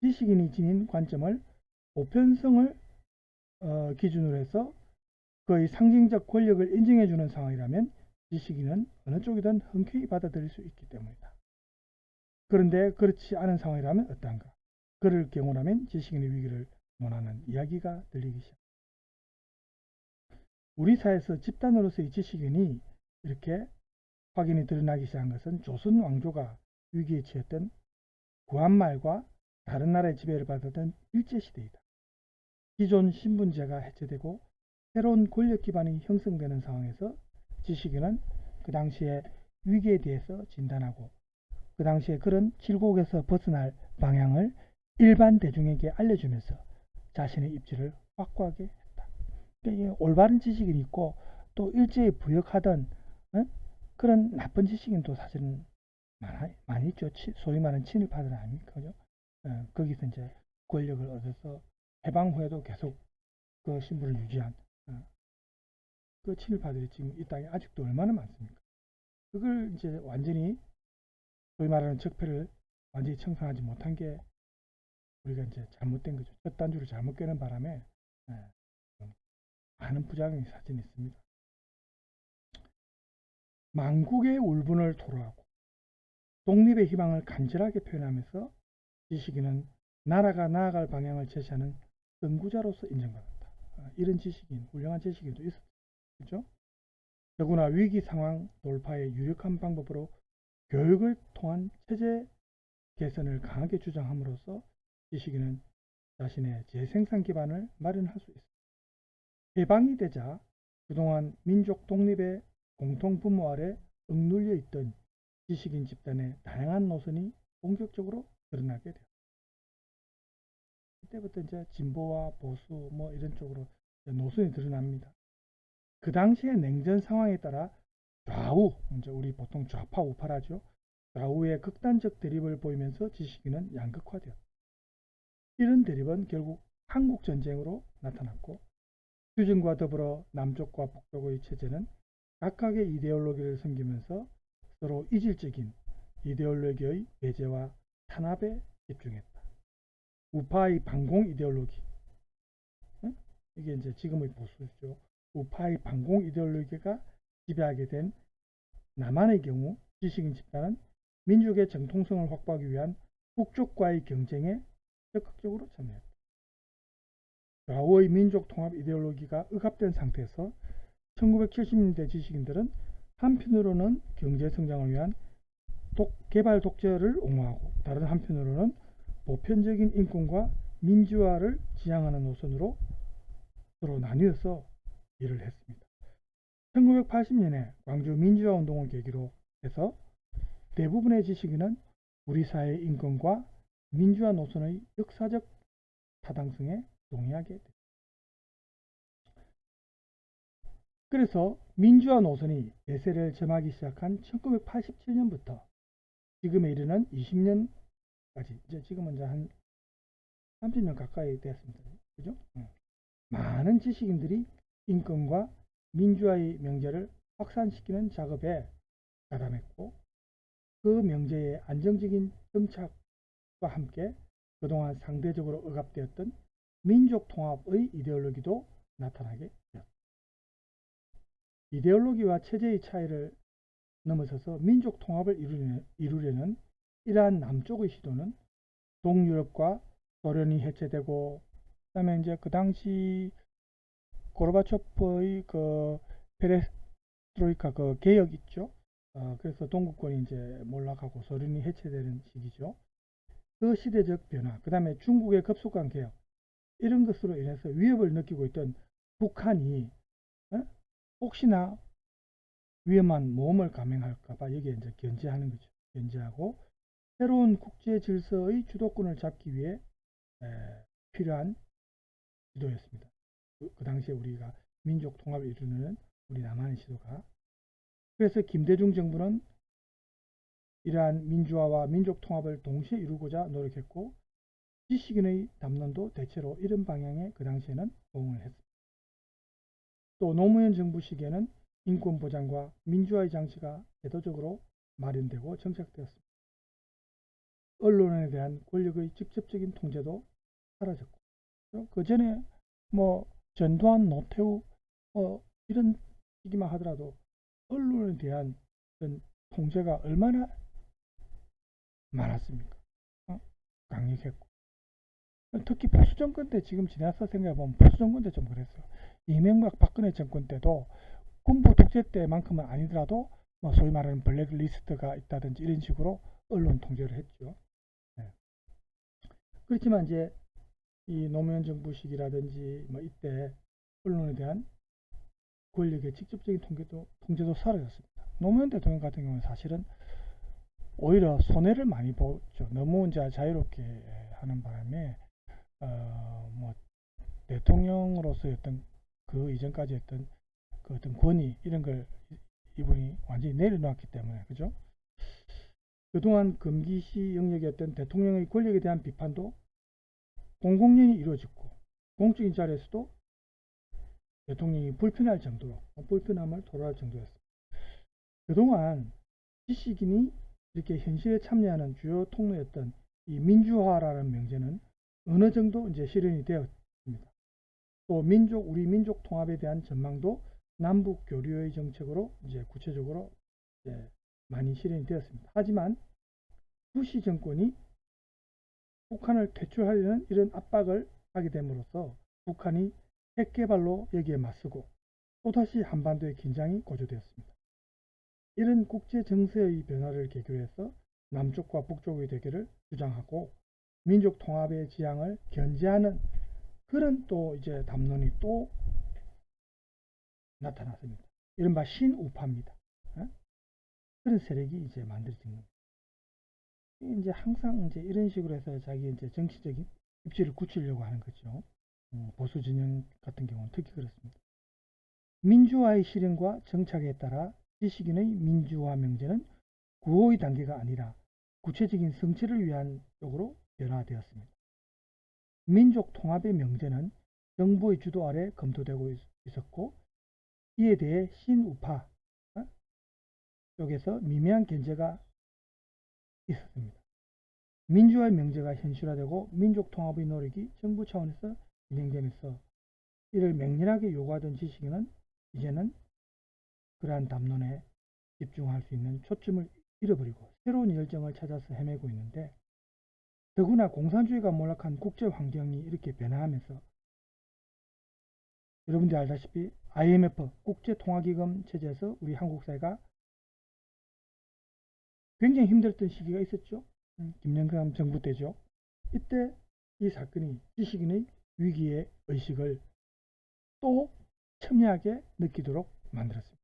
지식인이 지닌 관점을 보편성을 기준으로 해서 그의 상징적 권력을 인정해주는 상황이라면 지식인은 어느 쪽이든 흔쾌히 받아들일 수 있기 때문이다. 그런데 그렇지 않은 상황이라면 어떠한가? 그럴 경우라면 지식인의 위기를 논하는 이야기가 들리기 시작합니다. 우리 사회에서 집단으로서의 지식인이 이렇게 확인이 드러나기 시작한 것은 조선 왕조가 위기에 처했던 구한말과 다른 나라의 지배를 받았던 일제시대이다. 기존 신분제가 해체되고 새로운 권력 기반이 형성되는 상황에서 지식인은 그 당시의 위기에 대해서 진단하고 그 당시에 그런 칠곡에서 벗어날 방향을 일반 대중에게 알려주면서 자신의 입지를 확고하게 했다. 그러니까 올바른 지식인이 있고 또 일제에 부역하던 그런 나쁜 지식인도 사실은 많이 있죠. 소위 말하는 친일파들 아닙니까? 그죠? 거기서 이제 권력을 얻어서 해방 후에도 계속 그 신분을 유지한 그 친일파들이 지금 이 땅에 아직도 얼마나 많습니까? 그걸 이제 완전히 소위 말하는 적폐를 완전히 청산하지 못한 게 우리가 이제 잘못된 거죠. 첫 단추를 잘못 꿰는 바람에 많은 부작용이 사실 있습니다. 망국의 울분을 토로하고 독립의 희망을 간절하게 표현하면서 지식인은 나라가 나아갈 방향을 제시하는 선구자로서 인정받았다. 이런 지식인, 훌륭한 지식인도 있었죠. 그렇죠? 더구나 위기 상황 돌파의 유력한 방법으로 교육을 통한 체제 개선을 강하게 주장함으로써 지식인은 자신의 재생산 기반을 마련할 수 있습니다. 해방이 되자 그동안 민족 독립의 공통 분모 아래 억눌려 있던 지식인 집단의 다양한 노선이 본격적으로 드러나게 되었습니다. 이때부터 이제 진보와 보수 뭐 이런 쪽으로 노선이 드러납니다. 그 당시의 냉전 상황에 따라 좌우, 이제 우리 보통 좌파 우파라죠. 좌우의 극단적 대립을 보이면서 지식인은 양극화되었다. 이런 대립은 결국 한국전쟁으로 나타났고 휴전과 더불어 남쪽과 북쪽의 체제는 각각의 이데올로기를 섬기면서 서로 이질적인 이데올로기의 배제와 탄압에 집중했다. 우파의 반공 이데올로기, 이게 이제 지금의 보수죠. 우파의 반공 이데올로기가 지배하게 된 남한의 경우 지식인 집단은 민족의 정통성을 확보하기 위한 북쪽과의 경쟁에 적극적으로 참여했다. 좌우의 민족 통합 이데올로기가 억압된 상태에서 1970년대 지식인들은 한편으로는 경제 성장을 위한 개발 독재를 옹호하고 다른 한편으로는 보편적인 인권과 민주화를 지향하는 노선으로 서로 나뉘어서 일을 했습니다. 1980년에 광주 민주화 운동을 계기로 해서 대부분의 지식인은 우리 사회의 인권과 민주화 노선의 역사적 타당성에 동의하게 됩니다. 그래서 민주화 노선이 대세를 점하기 시작한 1987년부터 지금에 이르는 20년까지, 이제 지금은 이제 한 30년 가까이 됐습니다. 그죠? 많은 지식인들이 인권과 민주화의 명제를 확산시키는 작업에 가담했고 그 명제의 안정적인 정착과 함께 그동안 상대적으로 억압되었던 민족통합의 이데올로기도 나타나게 되었다. 이데올로기와 체제의 차이를 넘어서서 민족통합을 이루려는 이러한 남쪽의 시도는 동유럽과 소련이 해체되고 그다음에 이제 그 당시 고르바초프의 그 페레스트로이카 그 개혁 있죠. 그래서 동구권이 이제 몰락하고 소련이 해체되는 시기죠. 그 시대적 변화, 그 다음에 중국의 급속한 개혁 이런 것으로 인해서 위협을 느끼고 있던 북한이 혹시나 위험한 모험을 감행할까봐 여기에 이제 견제하는 거죠. 견제하고 새로운 국제 질서의 주도권을 잡기 위해 필요한 시도였습니다. 그 당시에 우리가 민족 통합을 이루는 우리 남한의 시도가. 그래서 김대중 정부는 이러한 민주화와 민족 통합을 동시에 이루고자 노력했고 지식인의 담론도 대체로 이런 방향에 그 당시에는 호응을 했습니다. 또 노무현 정부 시기에는 인권 보장과 민주화의 장치가 제도적으로 마련되고 정착되었습니다. 언론에 대한 권력의 직접적인 통제도 사라졌고, 그 전에 뭐 전두환, 노태우 이런 시기만 하더라도 언론에 대한 어떤 통제가 얼마나 많았습니까? 강력했고, 특히 보수 정권 때 지금 지나서 생각해보면 보수 정권 때 좀 그랬어요. 이명박 박근혜 정권 때도 군부 독재 때만큼은 아니더라도 뭐 소위 말하는 블랙리스트가 있다든지 이런 식으로 언론 통제를 했죠. 네. 그렇지만 이제 이 노무현 정부 시기라든지 뭐 이때 언론에 대한 권력의 직접적인 통제도 사라졌습니다. 노무현 대통령 같은 경우는 사실은 오히려 손해를 많이 보죠. 너무 이제 자유롭게 하는 바람에 뭐 대통령으로서의 어떤 그 이전까지 했던 그 어떤 권위 이런 걸 이분이 완전히 내려놨기 때문에, 그죠? 그동안 금기시 영역이었던 대통령의 권력에 대한 비판도 공공연히 이루어졌고, 공적인 자리에서도 대통령이 불편할 정도로, 불편함을 토로할 정도였습니다. 그동안 지식인이 이렇게 현실에 참여하는 주요 통로였던 이 민주화라는 명제는 어느 정도 이제 실현이 되었습니다. 또 우리 민족 통합에 대한 전망도 남북 교류의 정책으로 이제 구체적으로 이제 많이 실현이 되었습니다. 하지만 부시 정권이 북한을 퇴출하려는 이런 압박을 하게 됨으로써 북한이 핵 개발로 여기에 맞서고 또다시 한반도의 긴장이 고조되었습니다. 이런 국제 정세의 변화를 계기로 해서 남쪽과 북쪽의 대결을 주장하고 민족 통합의 지향을 견제하는 그런 또 이제 담론이 또 나타났습니다. 이른바 신우파입니다. 그런 세력이 이제 만들어진 겁니다. 이제 항상 이제 이런 식으로 해서 자기 이제 정치적인 입지를 굳히려고 하는 거죠. 보수 진영 같은 경우는 특히 그렇습니다. 민주화의 실현과 정착에 따라 지식인의 민주화 명제는 구호의 단계가 아니라 구체적인 성취를 위한 쪽으로 변화되었습니다. 민족 통합의 명제는 정부의 주도 아래 검토되고 있었고, 이에 대해 신우파 쪽에서 미미한 견제가 있었습니다. 민주화의 명제가 현실화되고 민족 통합의 노력이 정부 차원에서 진행되면서 이를 맹렬하게 요구하던 지식인은 이제는 그러한 담론에 집중할 수 있는 초점을 잃어버리고 새로운 열정을 찾아서 헤매고 있는데, 더구나 공산주의가 몰락한 국제 환경이 이렇게 변화하면서 여러분들이 알다시피 IMF 국제통화기금 체제에서 우리 한국 사회가 굉장히 힘들었던 시기가 있었죠. 김영삼 정부 때죠. 이때 이 사건이 지식인의 위기의 의식을 또 첨예하게 느끼도록 만들었습니다.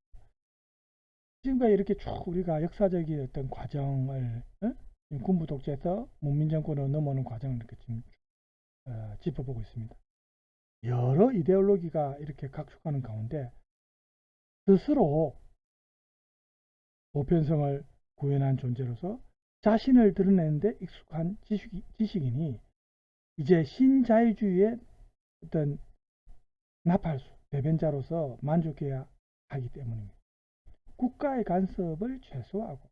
지금까지 이렇게 쭉 우리가 역사적인 어떤 과정을 군부 독재에서 문민정권으로 넘어오는 과정을 이렇게 지금 짚어보고 있습니다. 여러 이데올로기가 이렇게 각축하는 가운데 스스로 보편성을 구현한 존재로서 자신을 드러내는데 익숙한 지식인이 이제 신자유주의의 어떤 나팔수, 대변자로서 만족해야 하기 때문입니다. 국가의 간섭을 최소화하고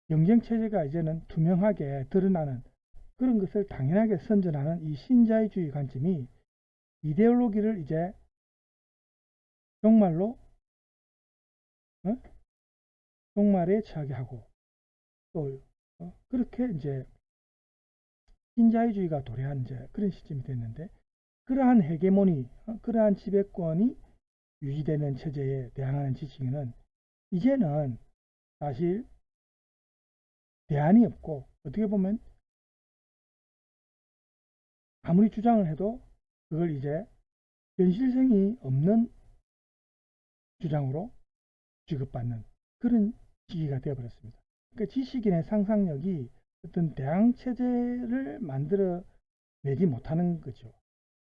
경쟁체제가 이제는 투명하게 드러나는 그런 것을 당연하게 선전하는 이 신자유주의 관점이 이데올로기를 이제 정말로 종말에 처하게 하고 또 그렇게 이제 신자유주의가 도래한 이제 그런 시점이 됐는데, 그러한 헤게모니, 그러한 지배권이 유지되는 체제에 대항하는 지식인은 이제는 사실 대안이 없고, 어떻게 보면 아무리 주장을 해도 그걸 이제 현실성이 없는 주장으로 취급받는 그런 시기가 되어버렸습니다. 그러니까 지식인의 상상력이 어떤 대항 체제를 만들어 내지 못하는 거죠.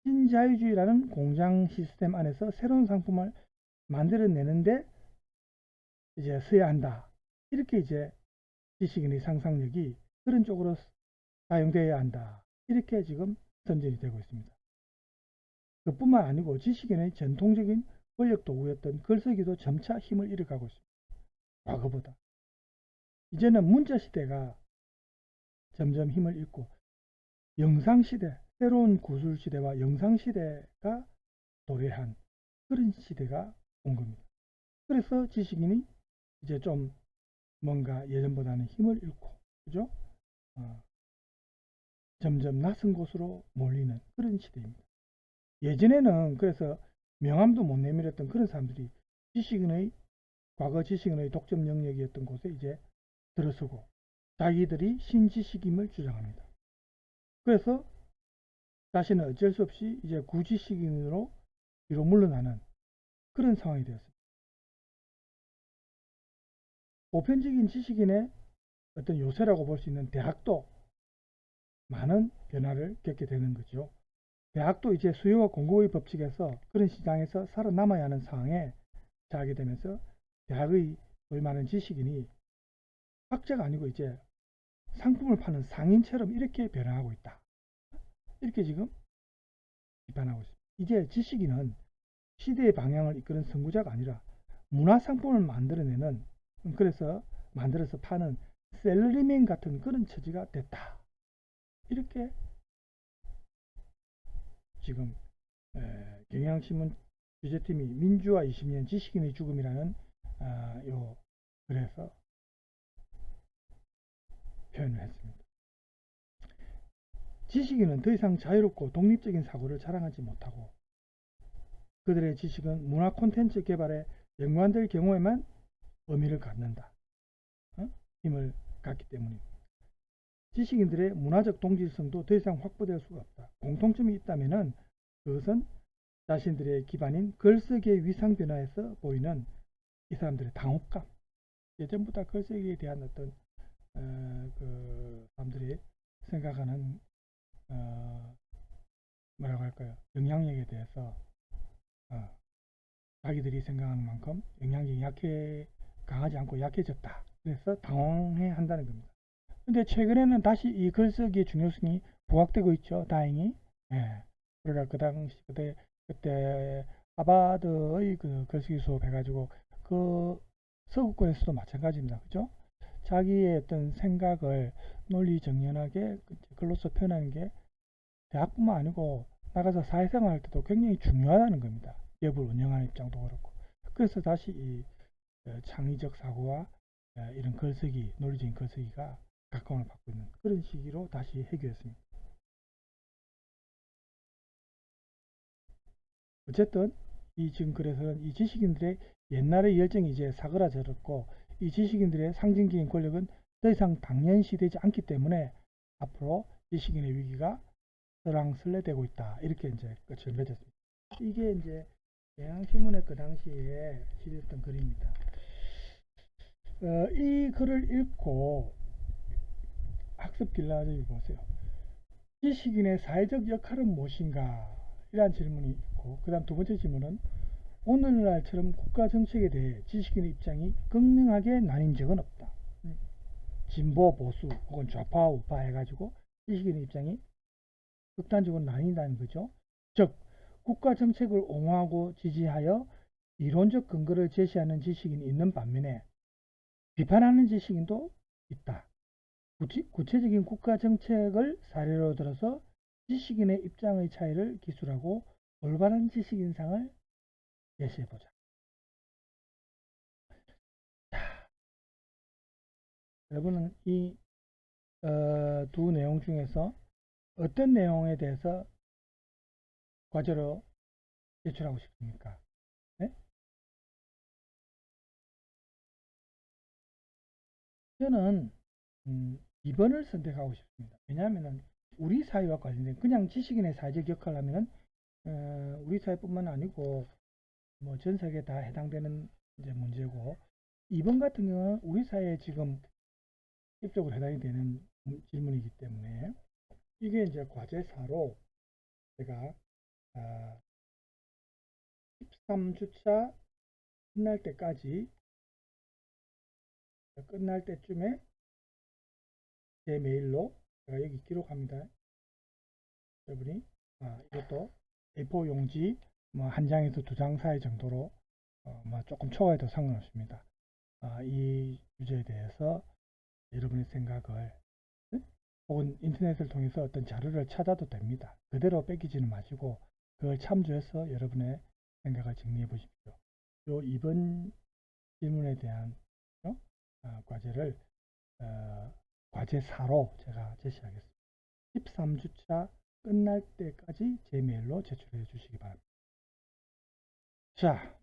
신자유주의라는 공장 시스템 안에서 새로운 상품을 만들어내는데 이제 써야 한다. 이렇게 이제 지식인의 상상력이 그런 쪽으로 사용되어야 한다. 이렇게 지금 선전이 되고 있습니다. 그뿐만 아니고 지식인의 전통적인 권력 도구였던 글쓰기도 점차 힘을 잃어가고 있습니다. 과거보다. 이제는 문자 시대가 점점 힘을 잃고 영상 시대, 새로운 구술 시대와 영상 시대가 도래한 그런 시대가 온 겁니다. 그래서 지식인이 이제 좀 뭔가 예전보다는 힘을 잃고, 그죠? 점점 낯선 곳으로 몰리는 그런 시대입니다. 예전에는 그래서 명함도 못 내밀었던 그런 사람들이 과거 지식인의 독점 영역이었던 곳에 이제 들어서고 자기들이 신지식임을 주장합니다. 그래서 자신은 어쩔 수 없이 이제 구지식인으로 뒤로 물러나는 그런 상황이 되었습니다. 보편적인 지식인의 어떤 요새라고 볼 수 있는 대학도 많은 변화를 겪게 되는 거죠. 대학도 이제 수요와 공급의 법칙에서 그런 시장에서 살아남아야 하는 상황에 처하게 되면서 대학의 소위 말하는 지식인이 학자가 아니고 이제 상품을 파는 상인처럼 이렇게 변화하고 있다. 이렇게 지금 비판하고 있습니다. 이제 지식인은 시대의 방향을 이끄는 선구자가 아니라 문화 상품을 만들어내는, 그래서 만들어서 파는 셀러리맨 같은 그런 처지가 됐다. 이렇게 지금 경향신문 취재팀이 민주화 20년 지식인의 죽음이라는 요 글에서 표현을 했습니다. 지식인은 더 이상 자유롭고 독립적인 사고를 자랑하지 못하고 그들의 지식은 문화 콘텐츠 개발에 연관될 경우에만 의미를 갖는다. 힘을 갖기 때문입니다. 지식인들의 문화적 동질성도 더 이상 확보될 수가 없다. 공통점이 있다면 그것은 자신들의 기반인 글쓰기의 위상 변화에서 보이는 이 사람들의 당혹감, 예전보다 글쓰기에 대한 어떤 그 사람들이 생각하는 뭐라고 할까요? 영향력에 대해서 자기들이 생각하는 만큼 영향력이 강하지 않고 약해졌다. 그래서 당황해 한다는 겁니다. 근데 최근에는 다시 이 글쓰기의 중요성이 부각되고 있죠. 다행히. 예. 우리가 그 당시 그때 하버드의 그 글쓰기 수업 해가지고 그 서구권에서도 마찬가지입니다. 그죠? 자기의 어떤 생각을 논리 정연하게 글로써 표현하는 게 대학뿐만 아니고 나가서 사회생활 할 때도 굉장히 중요하다는 겁니다. 기업을 운영하는 입장도 그렇고. 그래서 다시 이 창의적 사고와 이런 글쓰기, 논리적인 글쓰기가 각광을 받고 있는 그런 시기로 다시 해결했습니다. 어쨌든 이 지금 그래서는 이 지식인들의 옛날의 열정이 이제 사그라졌고 이 지식인들의 상징적인 권력은 더 이상 당연시되지 않기 때문에 앞으로 지식인의 위기가 설왕설래되고 있다. 이렇게 이제 끝을 맺었습니다. 이게 이제 경향신문의 그 당시에 실렸던 글입니다. 이 글을 읽고 학습 길라를 보세요. 지식인의 사회적 역할은 무엇인가? 이란 질문이 있고, 그 다음 두 번째 질문은 오늘날처럼 국가 정책에 대해 지식인의 입장이 극명하게 나뉜 적은 없다. 진보, 보수 혹은 좌파, 우파 해가지고 지식인의 입장이 극단적으로 나뉜다는 거죠. 즉, 국가 정책을 옹호하고 지지하여 이론적 근거를 제시하는 지식인이 있는 반면에 비판하는 지식인도 있다. 구체적인 국가 정책을 사례로 들어서 지식인의 입장의 차이를 기술하고 올바른 지식인상을 제시해보자. 여러분은 이 두 내용 중에서 어떤 내용에 대해서 과제로 제출하고 싶습니까? 네? 저는 2번을 선택하고 싶습니다. 왜냐하면 우리 사회와 관련된 그냥 지식인의 사회적 역할을 하면은 우리 사회뿐만 아니고 뭐 전 세계에 다 해당되는 이제 문제고 2번 같은 경우는 우리 사회에 지금 직접적으로 해당이 되는 질문이기 때문에 이게 이제 과제사로 제가 13주차 끝날 때쯤에 제 메일로 제가 여기 기록합니다. 여러분이 이것도 A4 용지 뭐 한 장에서 두 장 사이 정도로 뭐 조금 초과해도 상관없습니다. 이 주제에 대해서 여러분의 생각을 혹은 인터넷을 통해서 어떤 자료를 찾아도 됩니다. 그대로 뺏기지는 마시고 그걸 참조해서 여러분의 생각을 정리해 보십시오. 요 이번 질문에 대한 과제를 과제 4로 제가 제시하겠습니다. 13주차 끝날 때까지 제 메일로 제출해 주시기 바랍니다. 자,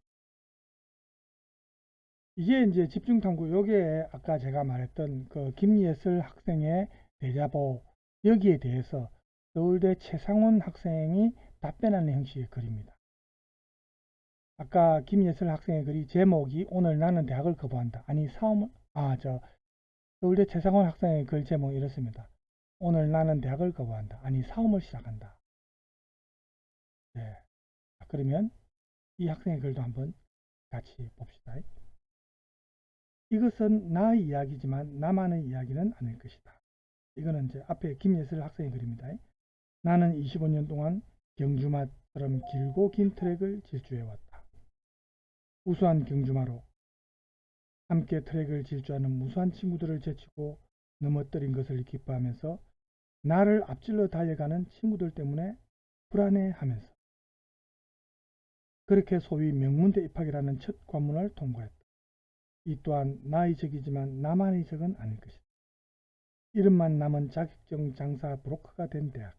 이게 이제 집중탐구, 요게 아까 제가 말했던 그 김예슬 학생의 대자보, 여기에 대해서 서울대 최상원 학생이 답변하는 형식의 글입니다. 아까 김예슬 학생의 글이 제목이 오늘 나는 대학을 거부한다. 아니 서울대 최상원 학생의 글 제목이 이렇습니다. 오늘 나는 대학을 거부한다. 아니 사움을 시작한다. 네. 그러면 이 학생의 글도 한번 같이 봅시다. 이것은 나의 이야기지만 나만의 이야기는 아닐 것이다. 이거는 이제 앞에 김예슬 학생의 글입니다. 나는 25년 동안 경주마처럼 길고 긴 트랙을 질주해왔다. 우수한 경주마로 함께 트랙을 질주하는 무수한 친구들을 제치고 넘어뜨린 것을 기뻐하면서 나를 앞질러 달려가는 친구들 때문에 불안해하면서 그렇게 소위 명문대 입학이라는 첫 관문을 통과했다. 이 또한 나의 적이지만 나만의 적은 아닐 것이다. 이름만 남은 자격증 장사 브로커가 된 대학.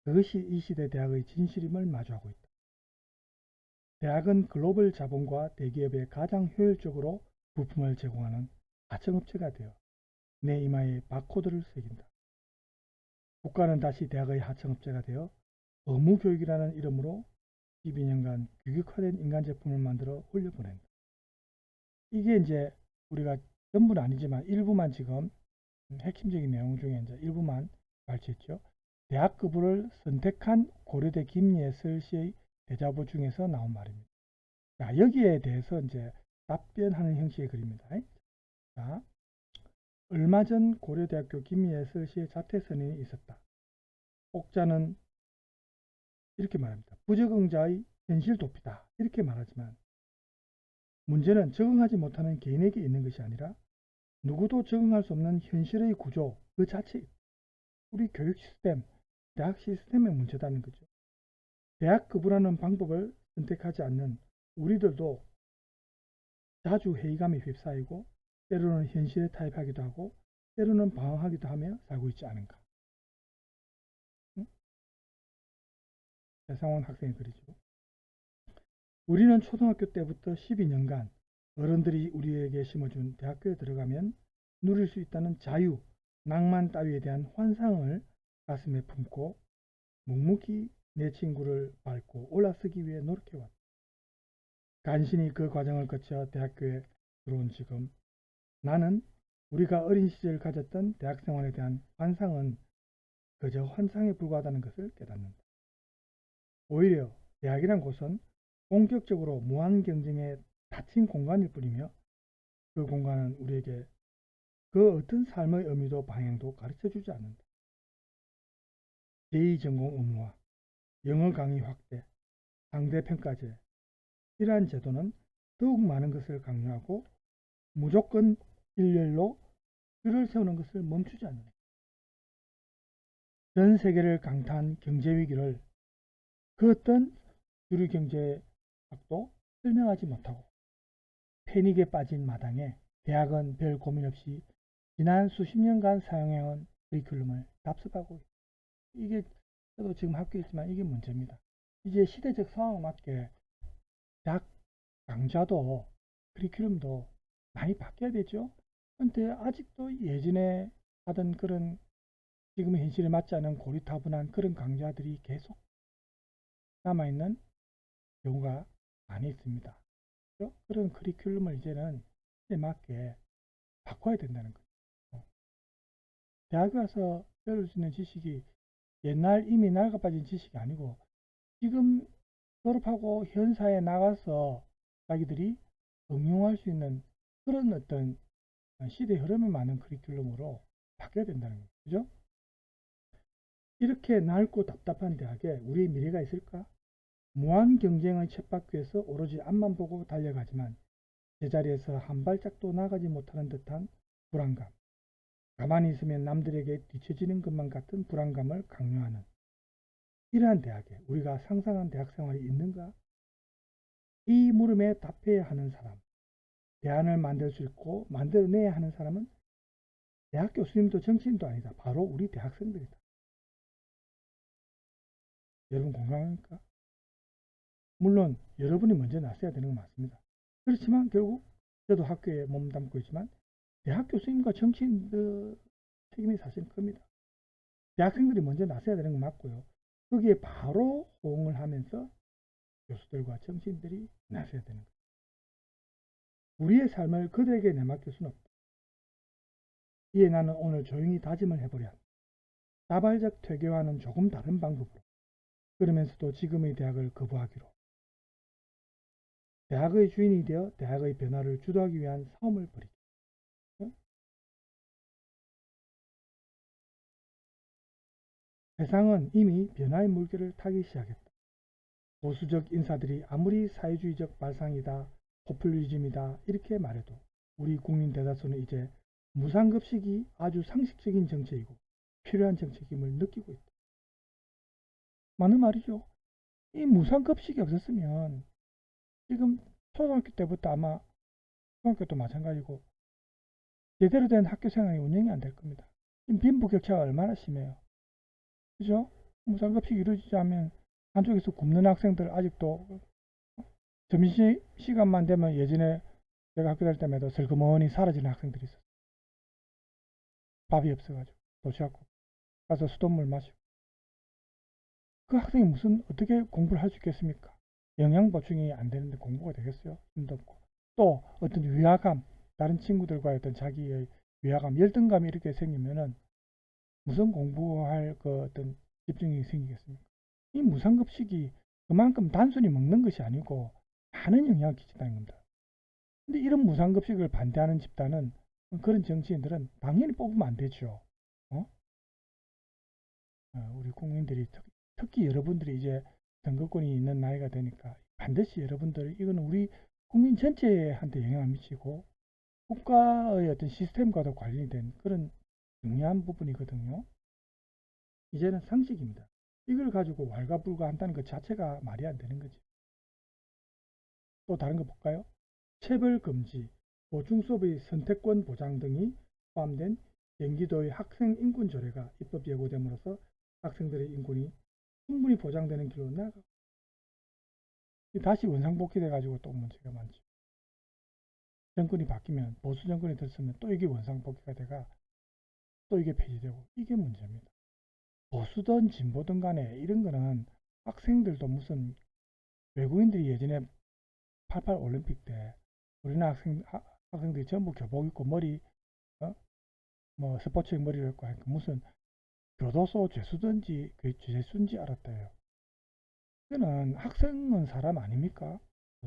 그것이 이 시대 대학의 진실임을 마주하고 있다. 대학은 글로벌 자본과 대기업에 가장 효율적으로 부품을 제공하는 하청업체가 되어 내 이마에 바코드를 새긴다. 국가는 다시 대학의 하청업체가 되어 의무교육이라는 이름으로 12년간 규격화된 인간 제품을 만들어 올려보낸다. 이게 이제 우리가 전부는 아니지만 일부만 지금 핵심적인 내용 중에 이제 일부만 발췌했죠. 대학급부를 선택한 고려대 김예슬 씨의 대자보 중에서 나온 말입니다. 자, 여기에 대해서 이제 답변하는 형식의 글입니다. 자, 얼마 전 고려대학교 김예슬 씨의 자퇴 선언이 있었다. 옥자는 이렇게 말합니다. 부적응자의 현실 도피다. 이렇게 말하지만 문제는 적응하지 못하는 개인에게 있는 것이 아니라 누구도 적응할 수 없는 현실의 구조 그 자체, 우리 교육 시스템, 대학 시스템의 문제다는 거죠. 대학 급부라는 방법을 선택하지 않는 우리들도 자주 회의감에 휩싸이고 때로는 현실에 타협하기도 하고 때로는 방황하기도 하며 살고 있지 않은가. 응? 배상원 학생의 글이죠. 우리는 초등학교 때부터 12년간 어른들이 우리에게 심어준 대학교에 들어가면 누릴 수 있다는 자유, 낭만 따위에 대한 환상을 가슴에 품고 묵묵히 내 친구를 밟고 올라서기 위해 노력해왔다. 간신히 그 과정을 거쳐 대학교에 들어온 지금 나는 우리가 어린 시절 가졌던 대학 생활에 대한 환상은 그저 환상에 불과하다는 것을 깨닫는다. 오히려 대학이란 곳은 본격적으로 무한 경쟁에 닫힌 공간일 뿐이며 그 공간은 우리에게 그 어떤 삶의 의미도 방향도 가르쳐주지 않는다. 제2전공 의무화, 영어 강의 확대, 상대평가제, 이러한 제도는 더욱 많은 것을 강요하고 무조건 일렬로 줄을 세우는 것을 멈추지 않는다. 전 세계를 강타한 경제위기를 그 어떤 주류 경제학도 설명하지 못하고 패닉에 빠진 마당에 대학은 별 고민 없이 지난 수십 년간 사용해온 커리큘럼을 답습하고 있다. 이게 저도 지금 학교에 있지만 이게 문제입니다. 이제 시대적 상황에 맞게 대학 강좌도 커리큘럼도 많이 바뀌어야 되죠. 근데 아직도 예전에 하던 그런 지금의 현실에 맞지 않은 고리타분한 그런 강좌들이 계속 남아있는 경우가 많이 있습니다. 그렇죠? 그런 커리큘럼을 이제는 시대에 맞게 바꿔야 된다는 거죠. 대학에 와서 배울 수 있는 지식이 옛날 이미 낡아빠진 지식이 아니고 지금 졸업하고 현사에 나가서 자기들이 응용할 수 있는 그런 어떤 시대 흐름에 맞는 커리큘럼으로 바뀌어야 된다는 거죠. 그죠? 이렇게 낡고 답답한 대학에 우리의 미래가 있을까? 무한 경쟁의 쳇바퀴에서 오로지 앞만 보고 달려가지만 제자리에서 한 발짝도 나가지 못하는 듯한 불안감, 가만히 있으면 남들에게 뒤처지는 것만 같은 불안감을 강요하는 이러한 대학에 우리가 상상한 대학 생활이 있는가? 이 물음에 답해야 하는 사람, 대안을 만들 수 있고 만들어내야 하는 사람은 대학 교수님도 정치인도 아니다. 바로 우리 대학생들이다. 여러분 공감합니까? 물론 여러분이 먼저 나서야 되는 건 맞습니다. 그렇지만 결국 저도 학교에 몸담고 있지만 대학 교수님과 정치인들 책임이 사실 큽니다. 대학생들이 먼저 나서야 되는 건 맞고요. 거기에 바로 호응을 하면서 교수들과 정치인들이 나서야 되는 거예요. 우리의 삶을 그들에게 내맡길 수는 없다. 이에 나는 오늘 조용히 다짐을 해보려 합니다. 자발적 퇴교와는 조금 다른 방법으로, 그러면서도 지금의 대학을 거부하기로, 대학의 주인이 되어 대학의 변화를 주도하기 위한 싸움을 벌이죠. 세상은 이미 변화의 물결을 타기 시작했다. 보수적 인사들이 아무리 사회주의적 발상이다, 포퓰리즘이다 이렇게 말해도 우리 국민 대다수는 이제 무상급식이 아주 상식적인 정책이고 필요한 정책임을 느끼고 있다. 맞는 말이죠. 이 무상급식이 없었으면 지금 초등학교 때부터 아마 중학교도 마찬가지고 제대로 된 학교 생활이 운영이 안 될 겁니다. 지금 빈부격차가 얼마나 심해요. 그죠? 무상급식이 이루어지지 않으면 한쪽에서 굶는 학생들 아직도 점심시간만 되면 예전에 제가 학교 다닐 때마다 슬그머니 사라지는 학생들이 있었어요. 밥이 없어가지고 도시락고 가서 수돗물 마시고 그 학생이 무슨 어떻게 공부를 할 수 있겠습니까? 영양 보충이 안 되는데 공부가 되겠어요? 힘도 없고 또 어떤 위화감 다른 친구들과의 어떤 자기의 위화감 열등감이 이렇게 생기면은 무슨 공부할 그 어떤 집중력이 생기겠습니까? 이 무상급식이 그만큼 단순히 먹는 것이 아니고 많은 영향을 끼친다는 겁니다. 근데 이런 무상급식을 반대하는 집단은 그런 정치인들은 당연히 뽑으면 안 되죠. 어? 우리 국민들이 특히 여러분들이 이제 선거권이 있는 나이가 되니까 반드시 여러분들 이거는 우리 국민 전체한테 영향을 미치고 국가의 어떤 시스템과도 관련된 그런 중요한 부분이거든요. 이제는 상식입니다. 이걸 가지고 왈가불가한다는 것 자체가 말이 안 되는 거지. 또 다른 거 볼까요? 체벌 금지, 보충 수업의 선택권 보장 등이 포함된 경기도의 학생 인권 조례가 입법 예고됨으로써 학생들의 인권이 충분히 보장되는 길로 나아가. 다시 원상복귀돼 가지고 또 문제가 많죠. 정권이 바뀌면 보수 정권이 들었으면 또 이게 원상복귀가 돼가 또 이게 폐지되고 이게 문제입니다. 보수든 진보든 간에 이런 거는 학생들도 무슨 외국인들이 예전에 88 올림픽 때 우리나라 학생들이 전부 교복 입고 머리 뭐 스포츠용 머리를 했고 하니까 무슨 교도소 죄수든지 그 죄수인지 알았대요. 이거는 학생은 사람 아닙니까?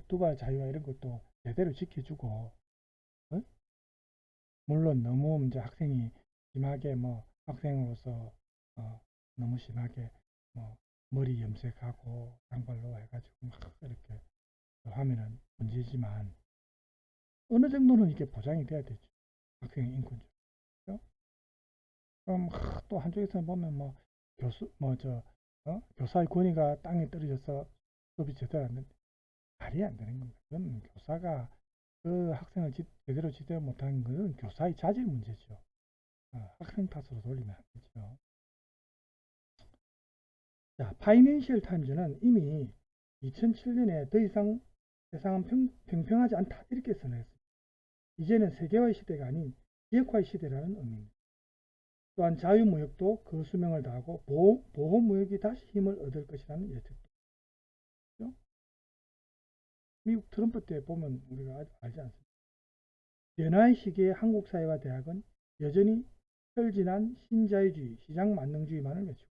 두발 자유와 이런 것도 제대로 지켜주고 어? 물론 너무 이제 학생이 심하게 뭐 학생으로서 너무 심하게 뭐 머리 염색하고 장발로 해가지고 막 이렇게 하면은 문제지만 어느 정도는 이게 보장이 돼야 되죠. 학생의 인권죠. 그죠? 그럼 또 한쪽에서 보면 뭐 교수 교사의 권위가 땅에 떨어져서 수업이 제대로 안 된다. 말이 안 되는 겁니다. 그건 교사가 그 학생을 제대로 지도를 못하는 것은 교사의 자질 문제죠. 학생 탓으로 돌리면 안 되죠. 자, 파이낸셜 타임즈는 이미 2007년에 더 이상 세상은 평평하지 않다 이렇게 선언했습니다. 이제는 세계화의 시대가 아닌 지역화의 시대라는 의미입니다. 또한 자유무역도 그 수명을 다하고 보호무역이 다시 힘을 얻을 것이라는 예측도. 그렇죠? 미국 트럼프 때 보면 우리가 알지 않습니까? 변화의 시기에 한국 사회와 대학은 여전히 혈진한 신자유주의, 시장 만능주의만을 외치고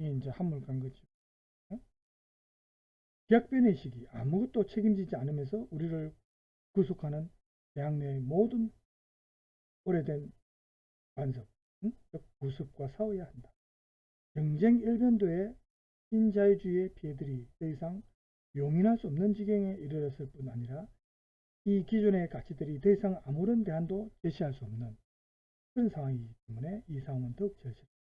이제 한물 간 거죠. 격변의 시기, 아무것도 책임지지 않으면서 우리를 구속하는 대학 내의 모든 오래된 간섭, 즉 구습과 싸워야 한다. 경쟁 일변도의 신자유주의의 피해들이 더 이상 용인할 수 없는 지경에 이르렀을 뿐 아니라 이 기존의 가치들이 더 이상 아무런 대안도 제시할 수 없는 그런 상황이기 때문에 이 상황은 더욱 절실합니다.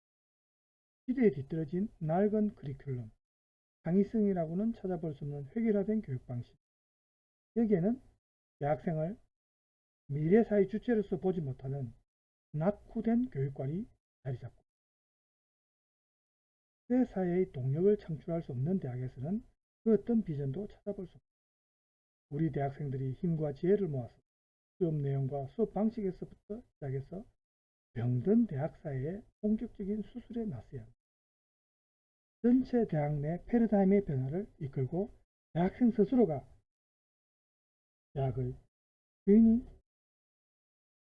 시대에 뒤떨어진 낡은 커리큘럼, 창의성이라고는 찾아볼 수 없는 획일화된 교육 방식. 여기에는 대학생을 미래 사회 주체로서 보지 못하는 낙후된 교육관이 자리 잡고, 새 사회의 동력을 창출할 수 없는 대학에서는 그 어떤 비전도 찾아볼 수 없습니다. 우리 대학생들이 힘과 지혜를 모아서 수업 내용과 수업 방식에서부터 시작해서 병든 대학 사회의 본격적인 수술에 나서야 합니다. 전체 대학 내 패러다임의 변화를 이끌고 대학생 스스로가 대학의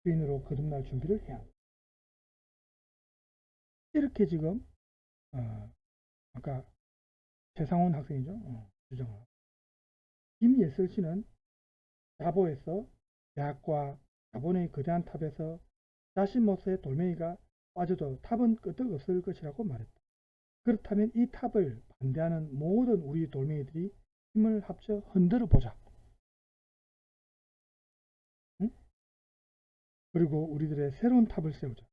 주인으로 거듭날 준비를 해야 합니다. 이렇게 지금 아까 최상훈 학생이죠. 주장을. 김예슬 씨는 자보에서 대학과 자본의 거대한 탑에서 자신 모습의 돌멩이가 빠져도 탑은 끄떡 없을 것이라고 말했다. 그렇다면 이 탑을 반대하는 모든 우리 돌멩이들이 힘을 합쳐 흔들어 보자. 응? 그리고 우리들의 새로운 탑을 세우자.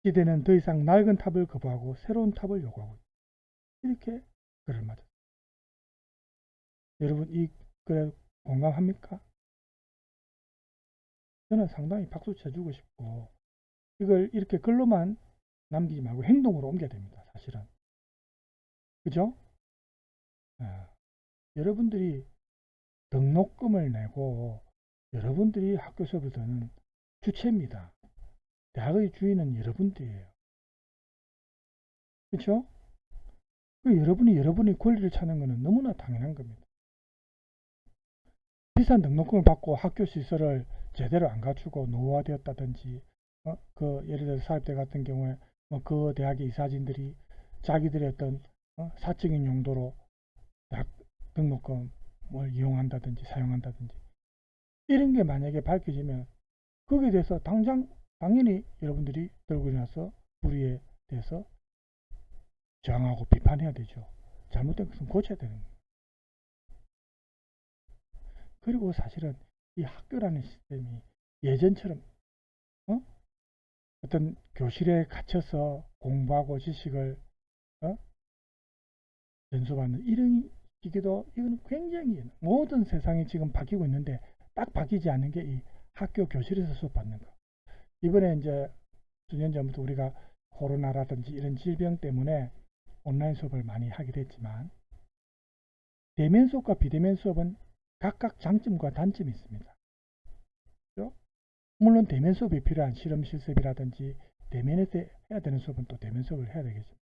시대는 더 이상 낡은 탑을 거부하고 새로운 탑을 요구하고 있다. 이렇게 글을 맞았습니다. 여러분 이 글에 공감합니까? 저는 상당히 박수 쳐주고 싶고, 이걸 이렇게 글로만 남기지 말고 행동으로 옮겨야 됩니다. 사실은. 그죠? 여러분들이 등록금을 내고 여러분들이 학교 수업을 듣는 주체입니다. 대학의 주인은 여러분들이에요. 그렇죠? 여러분이 여러분의 권리를 찾는 것은 너무나 당연한 겁니다. 비싼 등록금을 받고 학교 시설을 제대로 안 갖추고 노후화되었다든지, 예를 들어서 사립대 같은 경우에 그 대학의 이사진들이 자기들의 어떤 사적인 용도로 대학 등록금을 이용한다든지 사용한다든지, 이런 게 만약에 밝혀지면 거기에 대해서 당연히 여러분들이 들고 일어나서 불의에 대해서 저항하고 비판해야 되죠. 잘못된 것은 고쳐야 되는 거예요. 그리고 사실은 이 학교라는 시스템이 예전처럼 어떤 교실에 갇혀서 공부하고 지식을 연수받는 이런 시기도, 이건 굉장히 모든 세상이 지금 바뀌고 있는데 딱 바뀌지 않는 게 이 학교 교실에서 수업받는 거. 이번에 이제 수년 전부터 우리가 코로나라든지 이런 질병 때문에 온라인 수업을 많이 하게 됐지만, 대면 수업과 비대면 수업은 각각 장점과 단점이 있습니다. 그렇죠? 물론 대면 수업이 필요한 실험 실습이라든지 대면에서 해야 되는 수업은 또 대면 수업을 해야 되겠죠.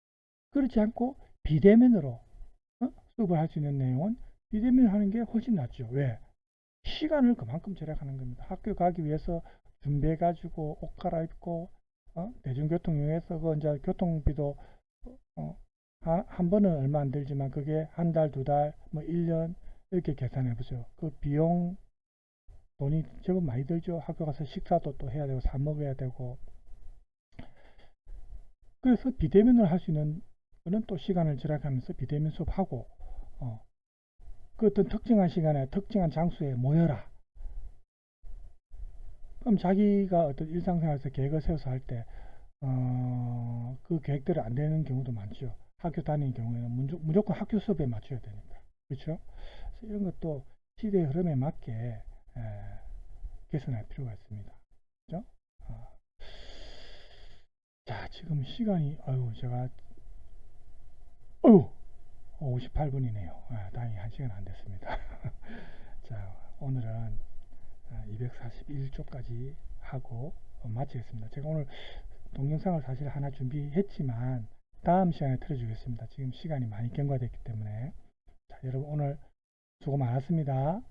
그렇지 않고 비대면으로 수업을 할 수 있는 내용은 비대면 하는 게 훨씬 낫죠. 왜? 시간을 그만큼 절약하는 겁니다. 학교 가기 위해서 준비해 가지고 옷 갈아입고 대중교통 이용해서 그 이제 교통비도 한 번은 얼마 안 들지만 그게 한 달, 두 달, 뭐 1년 이렇게 계산해 보세요. 그 비용 돈이 제법 많이 들죠. 학교 가서 식사도 또 해야 되고 사 먹어야 되고. 그래서 비대면을 할 수 있는 거는 또 시간을 절약하면서 비대면 수업하고 그 어떤 특정한 시간에 특정한 장소에 모여라. 그럼 자기가 어떤 일상생활에서 계획을 세워서 할 때 그 계획대로 안 되는 경우도 많죠. 학교 다니는 경우에는 무조건 학교 수업에 맞춰야 되니까. 그렇죠? 그래서 이런 것도 시대의 흐름에 맞게 개선할 필요가 있습니다. 그렇죠? 자, 지금 시간이 제가 58분이네요. 다행히 1시간 안 됐습니다. 자, 오늘은 241조까지 하고 마치겠습니다. 제가 오늘 동영상을 사실 하나 준비했지만 다음 시간에 틀어주겠습니다. 지금 시간이 많이 경과됐기 때문에. 자, 여러분 오늘 수고 많았습니다.